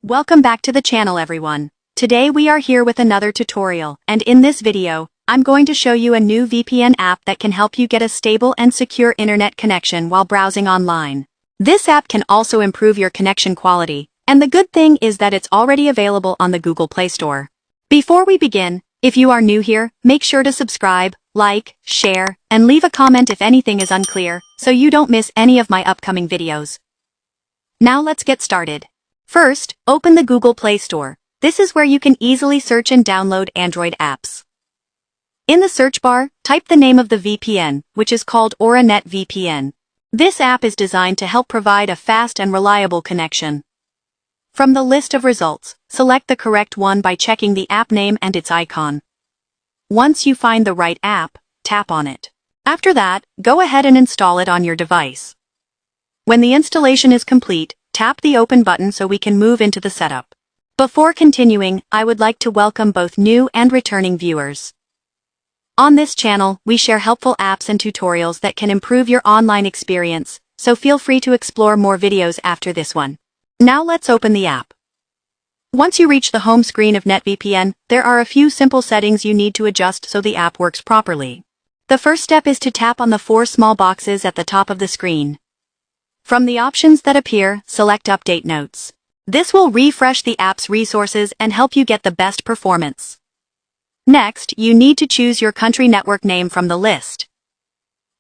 Welcome back to the channel, everyone. Today we are here with another tutorial, and in this video, I'm going to show you a new VPN app that can help you get a stable and secure internet connection while browsing online. This app can also improve your connection quality, and the good thing is that it's already available on the Google Play Store. Before we begin, if you are new here, make sure to subscribe, like, share, and leave a comment if anything is unclear, so you don't miss any of my upcoming videos. Now let's get started. First, open the Google Play Store. This is where you can easily search and download Android apps. In the search bar, type the name of the VPN, which is called AuraNet VPN. This app is designed to help provide a fast and reliable connection. From the list of results, select the correct one by checking the app name and its icon. Once you find the right app, tap on it. After that, go ahead and install it on your device. When the installation is complete, tap the Open button so we can move into the setup. Before continuing, I would like to welcome both new and returning viewers. On this channel, we share helpful apps and tutorials that can improve your online experience, so feel free to explore more videos after this one. Now let's open the app. Once you reach the home screen of NetVPN, there are a few simple settings you need to adjust so the app works properly. The first step is to tap on the 4 small boxes at the top of the screen. From the options that appear, select Update Notes. This will refresh the app's resources and help you get the best performance. Next, you need to choose your country network name from the list.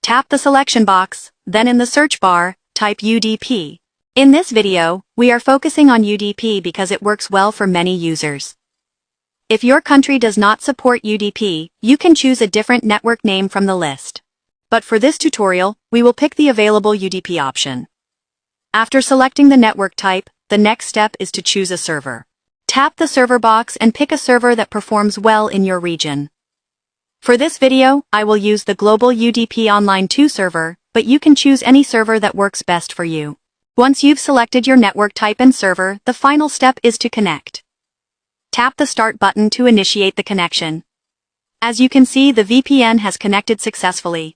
Tap the selection box, then in the search bar, type UDP. In this video, we are focusing on UDP because it works well for many users. If your country does not support UDP, you can choose a different network name from the list. But for this tutorial, we will pick the available UDP option. After selecting the network type, the next step is to choose a server. Tap the server box and pick a server that performs well in your region. For this video, I will use the Global UDP Online 2 server, but you can choose any server that works best for you. Once you've selected your network type and server, the final step is to connect. Tap the Start button to initiate the connection. As you can see, the VPN has connected successfully,